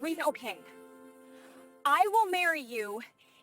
Okay. I will marry you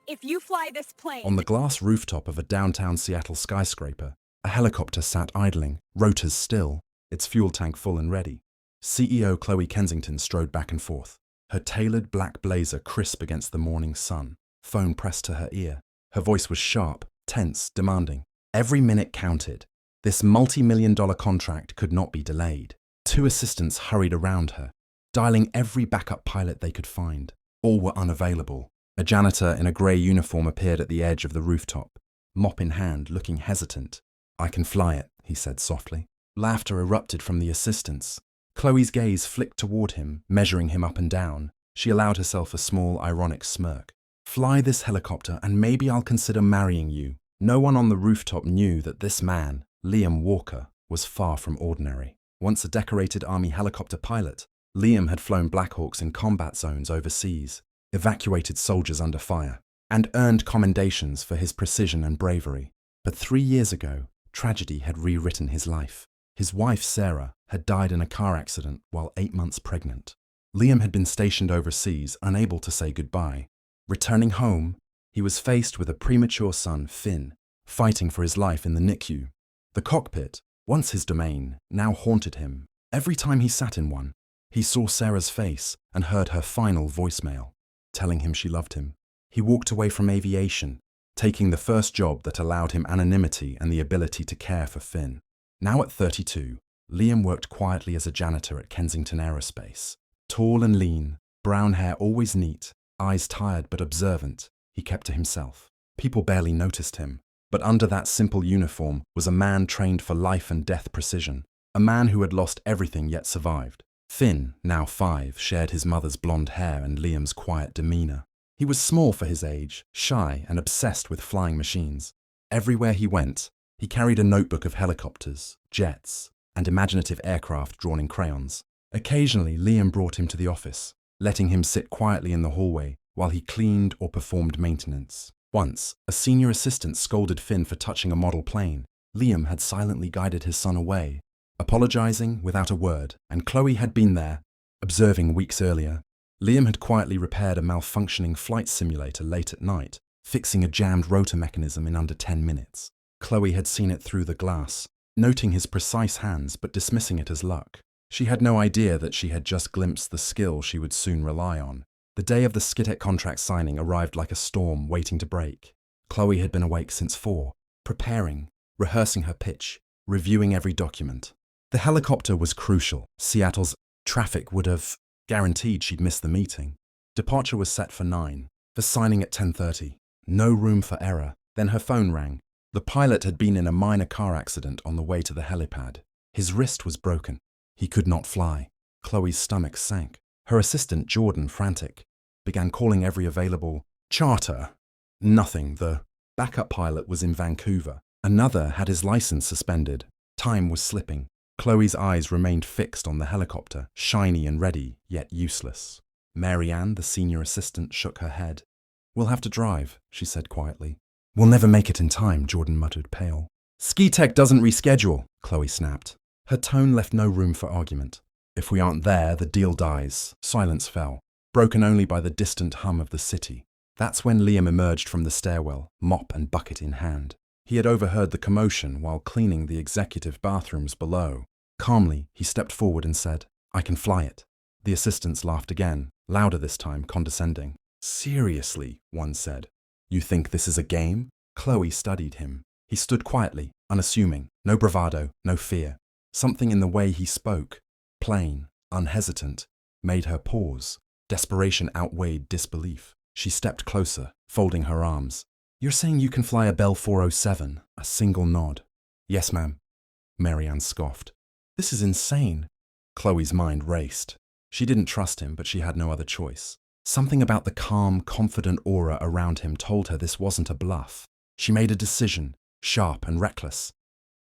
if you fly this plane. On the glass rooftop of a downtown Seattle skyscraper, a helicopter sat idling, rotors still, its fuel tank full and ready. CEO Chloe Kensington strode back and forth, her tailored black blazer crisp against the morning sun, phone pressed to her ear. Her voice was sharp, tense, demanding. Every minute counted. This multi-million-dollar contract could not be delayed. Two assistants hurried around her, dialing every backup pilot they could find. All were unavailable. A janitor in a grey uniform appeared at the edge of the rooftop, mop in hand, looking hesitant. "I can fly it," he said softly. Laughter erupted from the assistants. Chloe's gaze flicked toward him, measuring him up and down. She allowed herself a small, ironic smirk. "Fly this helicopter and maybe I'll consider marrying you." No one on the rooftop knew that this man, Liam Walker, was far from ordinary. Once a decorated Army helicopter pilot, Liam had flown Blackhawks in combat zones overseas, evacuated soldiers under fire, and earned commendations for his precision and bravery. But 3 years ago, tragedy had rewritten his life. His wife, Sarah, had died in a car accident while 8 months pregnant. Liam had been stationed overseas, unable to say goodbye. Returning home, he was faced with a premature son, Finn, fighting for his life in the NICU. The cockpit, once his domain, now haunted him. Every time he sat in one, he saw Sarah's face and heard her final voicemail, telling him she loved him. He walked away from aviation, taking the first job that allowed him anonymity and the ability to care for Finn. Now at 32, Liam worked quietly as a janitor at Kensington Aerospace. Tall and lean, brown hair always neat, eyes tired but observant, he kept to himself. People barely noticed him, but under that simple uniform was a man trained for life and death precision, a man who had lost everything yet survived. Finn, now 5, shared his mother's blonde hair and Liam's quiet demeanor. He was small for his age, shy and obsessed with flying machines. Everywhere he went, he carried a notebook of helicopters, jets, and imaginative aircraft drawn in crayons. Occasionally, Liam brought him to the office, letting him sit quietly in the hallway while he cleaned or performed maintenance. Once, a senior assistant scolded Finn for touching a model plane. Liam had silently guided his son away, apologizing without a word, and Chloe had been there, observing weeks earlier. Liam had quietly repaired a malfunctioning flight simulator late at night, fixing a jammed rotor mechanism in under 10 minutes. Chloe had seen it through the glass, noting his precise hands but dismissing it as luck. She had no idea that she had just glimpsed the skill she would soon rely on. The day of the Skitek contract signing arrived like a storm waiting to break. Chloe had been awake since 4, preparing, rehearsing her pitch, reviewing every document. The helicopter was crucial. Seattle's traffic would have guaranteed she'd miss the meeting. Departure was set for 9, for signing at 10:30. No room for error. Then her phone rang. The pilot had been in a minor car accident on the way to the helipad. His wrist was broken. He could not fly. Chloe's stomach sank. Her assistant, Jordan, frantic, began calling every available charter. Nothing. The backup pilot was in Vancouver. Another had his license suspended. Time was slipping. Chloe's eyes remained fixed on the helicopter, shiny and ready, yet useless. Mary Ann, the senior assistant, shook her head. "We'll have to drive," she said quietly. "We'll never make it in time," Jordan muttered, pale. "Ski Tech doesn't reschedule," Chloe snapped. Her tone left no room for argument. "If we aren't there, the deal dies." Silence fell, broken only by the distant hum of the city. That's when Liam emerged from the stairwell, mop and bucket in hand. He had overheard the commotion while cleaning the executive bathrooms below. Calmly, he stepped forward and said, "I can fly it." The assistants laughed again, louder this time, condescending. "Seriously," one said. "You think this is a game?" Chloe studied him. He stood quietly, unassuming, no bravado, no fear. Something in the way he spoke, plain, unhesitant, made her pause. Desperation outweighed disbelief. She stepped closer, folding her arms. "You're saying you can fly a Bell 407? A single nod. "Yes, ma'am," Mary Ann scoffed. "This is insane." Chloe's mind raced. She didn't trust him, but she had no other choice. Something about the calm, confident aura around him told her this wasn't a bluff. She made a decision, sharp and reckless.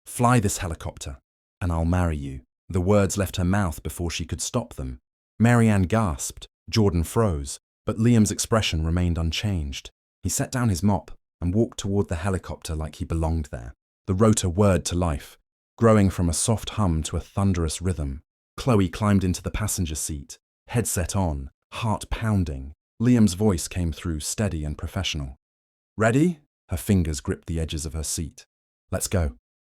"Fly this helicopter, and I'll marry you." The words left her mouth before she could stop them. Mary Ann gasped, Jordan froze, but Liam's expression remained unchanged. He set down his mop and walked toward the helicopter like he belonged there. The rotor whirred to life, growing from a soft hum to a thunderous rhythm. Chloe climbed into the passenger seat, headset on, Heart pounding, Liam's voice came through steady and professional. Ready? Her fingers gripped the edges of her seat. Let's go.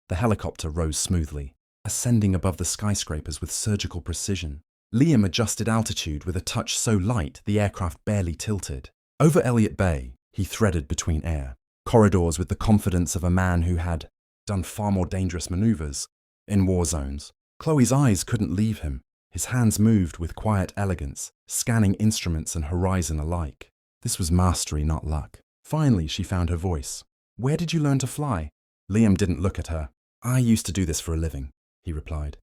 The helicopter rose smoothly, ascending above the skyscrapers with surgical precision. Liam adjusted altitude with a touch so light the aircraft barely tilted. Over Elliott Bay, he threaded between air, corridors with the confidence of a man who had done far more dangerous maneuvers in war zones. Chloe's eyes couldn't leave him. His hands moved with quiet elegance, scanning instruments and horizon alike. This was mastery, not luck. Finally, she found her voice. Where did you learn to fly? Liam didn't look at her. I used to do this for a living, he replied.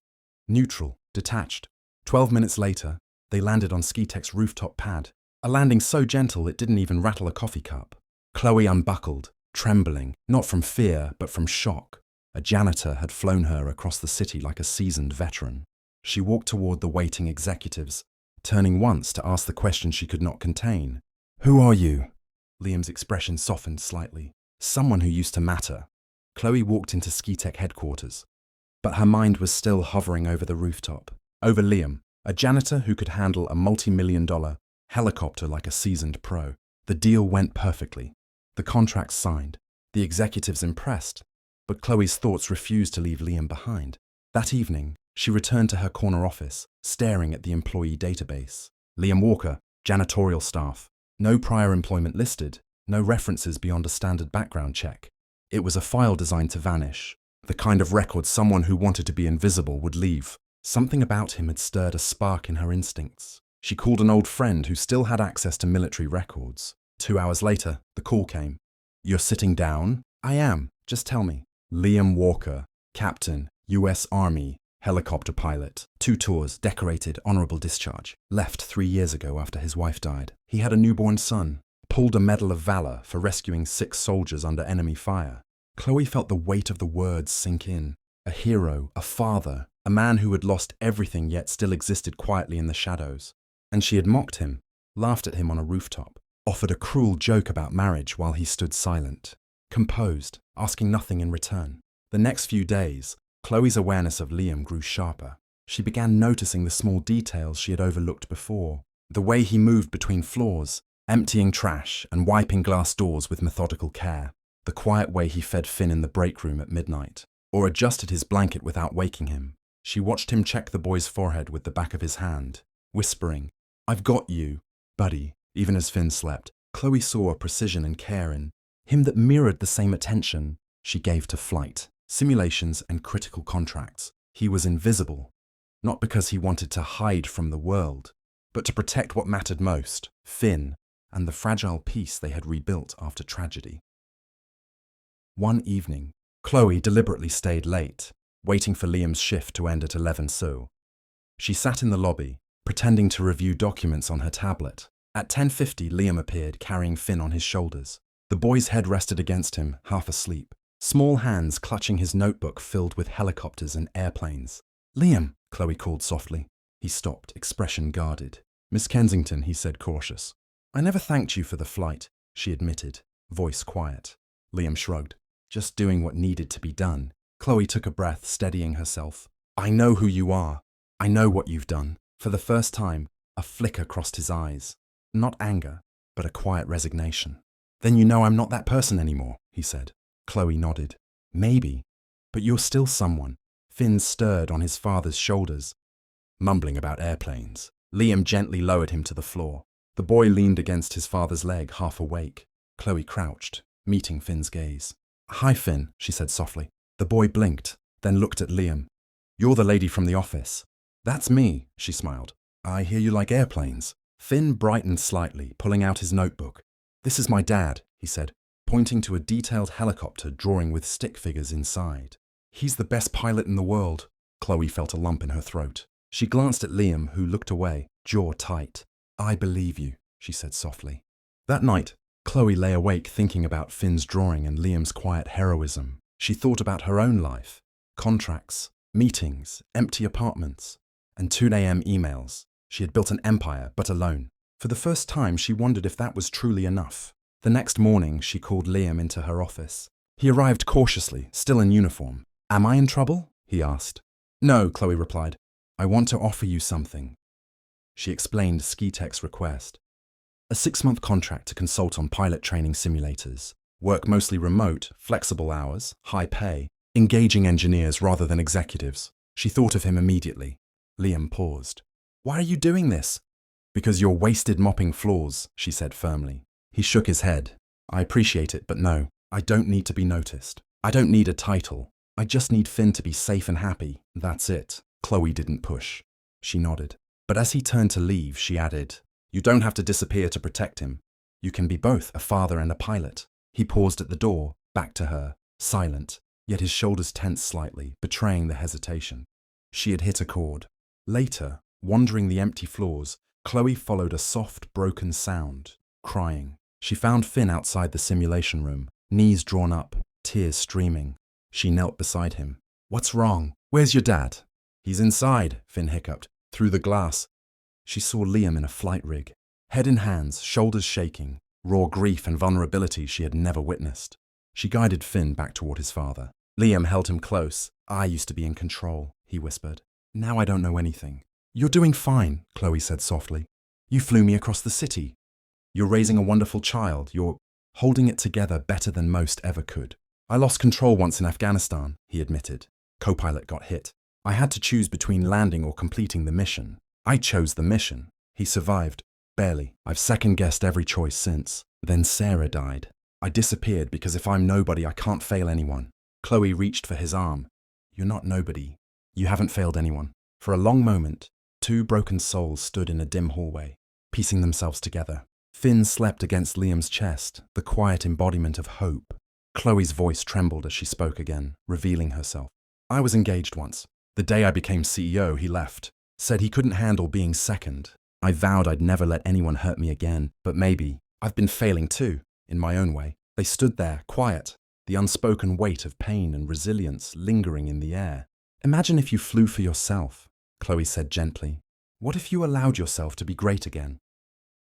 Neutral, detached. 12 minutes later, they landed on Skitek's rooftop pad, a landing so gentle it didn't even rattle a coffee cup. Chloe unbuckled, trembling, not from fear, but from shock. A janitor had flown her across the city like a seasoned veteran. She walked toward the waiting executives, turning once to ask the question she could not contain. Who are you? Liam's expression softened slightly. Someone who used to matter. Chloe walked into Skitek headquarters, but her mind was still hovering over the rooftop, over Liam, a janitor who could handle a multi-million-dollar helicopter like a seasoned pro. The deal went perfectly. The contracts signed, the executives impressed, but Chloe's thoughts refused to leave Liam behind. That evening, she returned to her corner office, staring at the employee database. Liam Walker, janitorial staff. No prior employment listed, no references beyond a standard background check. It was a file designed to vanish, the kind of record someone who wanted to be invisible would leave. Something about him had stirred a spark in her instincts. She called an old friend who still had access to military records. 2 hours later, the call came. You're sitting down? I am. Just tell me. Liam Walker, Captain, U.S. Army, helicopter pilot. 2 tours, decorated, honorable discharge. Left 3 years ago after his wife died. He had a newborn son. Pulled a Medal of Valor for rescuing 6 soldiers under enemy fire. Chloe felt the weight of the words sink in. A hero, a father, a man who had lost everything yet still existed quietly in the shadows. And she had mocked him, laughed at him on a rooftop, offered a cruel joke about marriage while he stood silent, composed, asking nothing in return. The next few days, Chloe's awareness of Liam grew sharper. She began noticing the small details she had overlooked before. The way he moved between floors, emptying trash and wiping glass doors with methodical care. The quiet way he fed Finn in the break room at midnight, or adjusted his blanket without waking him. She watched him check the boy's forehead with the back of his hand, whispering, I've got you, buddy. Even as Finn slept, Chloe saw a precision and care in him that mirrored the same attention she gave to flight, simulations and critical contracts. He was invisible, not because he wanted to hide from the world, but to protect what mattered most, Finn, and the fragile peace they had rebuilt after tragedy. One evening, Chloe deliberately stayed late, waiting for Liam's shift to end at 11 so. She sat in the lobby, pretending to review documents on her tablet. At 10:50, Liam appeared, carrying Finn on his shoulders. The boy's head rested against him, half asleep, small hands clutching his notebook filled with helicopters and airplanes. Liam, Chloe called softly. He stopped, expression guarded. Miss Kensington, he said, cautious. I never thanked you for the flight, she admitted, voice quiet. Liam shrugged. Just doing what needed to be done. Chloe took a breath, steadying herself. I know who you are. I know what you've done. For the first time, a flicker crossed his eyes. Not anger, but a quiet resignation. Then you know I'm not that person anymore, he said. Chloe nodded. Maybe, but you're still someone. Finn stirred on his father's shoulders, mumbling about airplanes. Liam gently lowered him to the floor. The boy leaned against his father's leg, half awake. Chloe crouched, meeting Finn's gaze. Hi, Finn, she said softly. The boy blinked, then looked at Liam. You're the lady from the office. That's me, she smiled. I hear you like airplanes. Finn brightened slightly, pulling out his notebook. This is my dad, he said, pointing to a detailed helicopter drawing with stick figures inside. He's the best pilot in the world. Chloe felt a lump in her throat. She glanced at Liam, who looked away, jaw tight. I believe you, she said softly. That night, Chloe lay awake thinking about Finn's drawing and Liam's quiet heroism. She thought about her own life, contracts, meetings, empty apartments, and 2 a.m. emails. She had built an empire, but alone. For the first time, she wondered if that was truly enough. The next morning, she called Liam into her office. He arrived cautiously, still in uniform. Am I in trouble? He asked. No, Chloe replied. I want to offer you something. She explained Ski-Tech's request. A 6-month contract to consult on pilot training simulators. Work mostly remote, flexible hours, high pay, engaging engineers rather than executives. She thought of him immediately. Liam paused. Why are you doing this? Because you're wasted mopping floors, she said firmly. He shook his head. I appreciate it, but no, I don't need to be noticed. I don't need a title. I just need Finn to be safe and happy. That's it. Chloe didn't push. She nodded. But as he turned to leave, she added, You don't have to disappear to protect him. You can be both a father and a pilot. He paused at the door, back to her, silent, yet his shoulders tensed slightly, betraying the hesitation. She had hit a chord. Later, wandering the empty floors, Chloe followed a soft, broken sound, crying. She found Finn outside the simulation room, knees drawn up, tears streaming. She knelt beside him. What's wrong? Where's your dad? He's inside, Finn hiccuped, through the glass. She saw Liam in a flight rig, head in hands, shoulders shaking, raw grief and vulnerability she had never witnessed. She guided Finn back toward his father. Liam held him close. I used to be in control, he whispered. Now I don't know anything. You're doing fine, Chloe said softly. You flew me across the city. You're raising a wonderful child. You're holding it together better than most ever could. I lost control once in Afghanistan, he admitted. Co-pilot got hit. I had to choose between landing or completing the mission. I chose the mission. He survived. Barely. I've second-guessed every choice since. Then Sarah died. I disappeared because if I'm nobody, I can't fail anyone. Chloe reached for his arm. You're not nobody. You haven't failed anyone. For a long moment, two broken souls stood in a dim hallway, piecing themselves together. Finn slept against Liam's chest, the quiet embodiment of hope. Chloe's voice trembled as she spoke again, revealing herself. I was engaged once. The day I became CEO, he left. Said he couldn't handle being second. I vowed I'd never let anyone hurt me again, but maybe I've been failing too, in my own way. They stood there, quiet, the unspoken weight of pain and resilience lingering in the air. Imagine if you flew for yourself, Chloe said gently. What if you allowed yourself to be great again?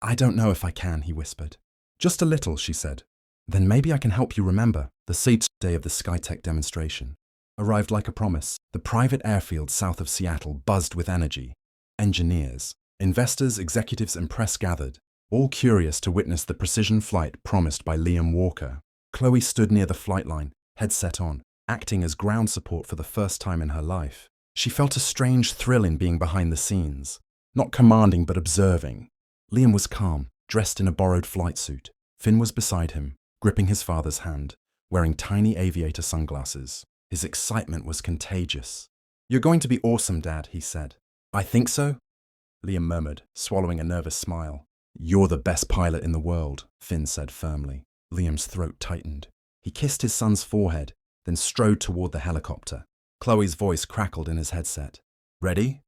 I don't know if I can, he whispered. Just a little, she said. Then maybe I can help you remember. The 6th day of the Ski-Tech demonstration arrived like a promise. The private airfield south of Seattle buzzed with energy. Engineers, investors, executives, and press gathered, all curious to witness the precision flight promised by Liam Walker. Chloe stood near the flight line, headset on, acting as ground support for the first time in her life. She felt a strange thrill in being behind the scenes, not commanding but observing. Liam was calm, dressed in a borrowed flight suit. Finn was beside him, gripping his father's hand, wearing tiny aviator sunglasses. His excitement was contagious. You're going to be awesome, Dad, he said. I think so? Liam murmured, swallowing a nervous smile. You're the best pilot in the world, Finn said firmly. Liam's throat tightened. He kissed his son's forehead, then strode toward the helicopter. Chloe's voice crackled in his headset. Ready?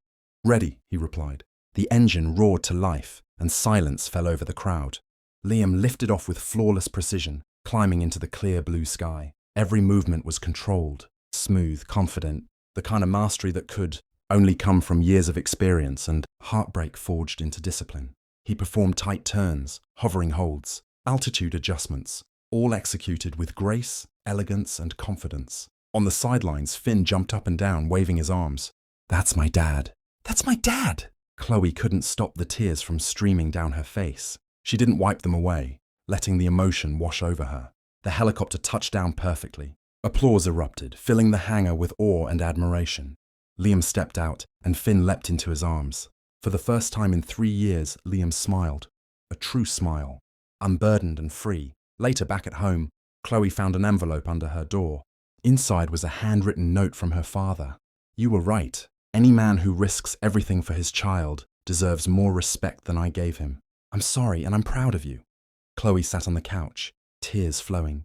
Ready, he replied. The engine roared to life, and silence fell over the crowd. Liam lifted off with flawless precision, climbing into the clear blue sky. Every movement was controlled, smooth, confident, the kind of mastery that could only come from years of experience and heartbreak forged into discipline. He performed tight turns, hovering holds, altitude adjustments, all executed with grace, elegance, and confidence. On the sidelines, Finn jumped up and down, waving his arms. That's my dad. That's my dad! Chloe couldn't stop the tears from streaming down her face. She didn't wipe them away, letting the emotion wash over her. The helicopter touched down perfectly. Applause erupted, filling the hangar with awe and admiration. Liam stepped out, and Finn leapt into his arms. For the first time in 3 years, Liam smiled. A true smile. Unburdened and free. Later, back at home, Chloe found an envelope under her door. Inside was a handwritten note from her father. You were right. Any man who risks everything for his child deserves more respect than I gave him. I'm sorry, and I'm proud of you. Chloe sat on the couch, tears flowing,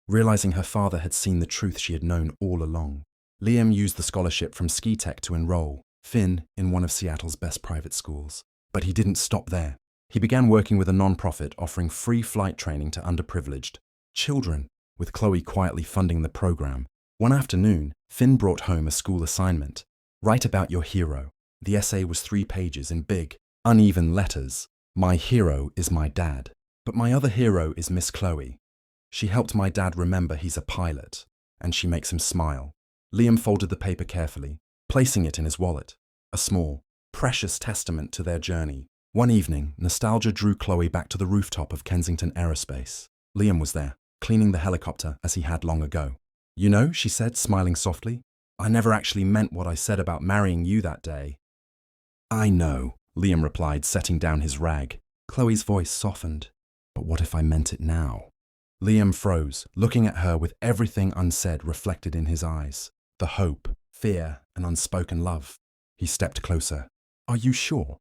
realizing her father had seen the truth she had known all along. Liam used the scholarship from Ski-Tech to enroll Finn in one of Seattle's best private schools. But he didn't stop there. He began working with a non-profit offering free flight training to underprivileged children, with Chloe quietly funding the program. One afternoon, Finn brought home a school assignment. Write about your hero. The essay was 3 pages in big, uneven letters. My hero is my dad. But my other hero is Miss Chloe. She helped my dad remember he's a pilot, and she makes him smile. Liam folded the paper carefully, placing it in his wallet. A small, precious testament to their journey. One evening, nostalgia drew Chloe back to the rooftop of Kensington Aerospace. Liam was there, cleaning the helicopter as he had long ago. "You know," she said, smiling softly, "I never actually meant what I said about marrying you that day." "I know," Liam replied, setting down his rag. Chloe's voice softened. "But what if I meant it now?" Liam froze, looking at her with everything unsaid reflected in his eyes. The hope, fear, and unspoken love. He stepped closer. "Are you sure?"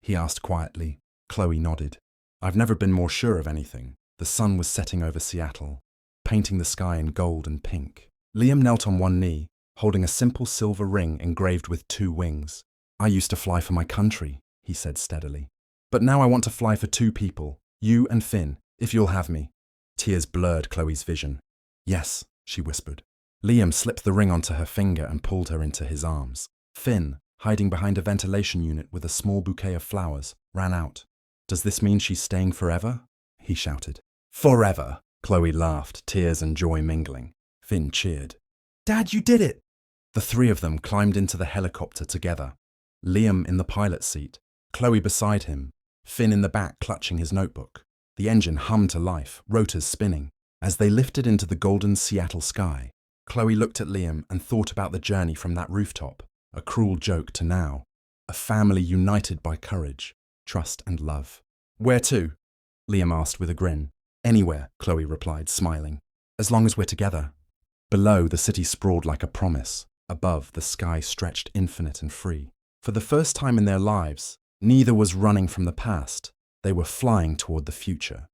he asked quietly. Chloe nodded. "I've never been more sure of anything." The sun was setting over Seattle, painting the sky in gold and pink. Liam knelt on one knee, holding a simple silver ring engraved with 2 wings. "I used to fly for my country," he said steadily. "But now I want to fly for 2 people, you and Finn, if you'll have me." Tears blurred Chloe's vision. "Yes," she whispered. Liam slipped the ring onto her finger and pulled her into his arms. Finn, hiding behind a ventilation unit with a small bouquet of flowers, ran out. "Does this mean she's staying forever?" he shouted. "Forever!" Chloe laughed, tears and joy mingling. Finn cheered. "Dad, you did it!" The 3 of them climbed into the helicopter together. Liam in the pilot's seat, Chloe beside him, Finn in the back clutching his notebook. The engine hummed to life, rotors spinning. As they lifted into the golden Seattle sky, Chloe looked at Liam and thought about the journey from that rooftop, a cruel joke to now. A family united by courage, trust and love. "Where to?" Liam asked with a grin. "Anywhere," Chloe replied, smiling. "As long as we're together." Below, the city sprawled like a promise. Above, the sky stretched infinite and free. For the first time in their lives, neither was running from the past. They were flying toward the future.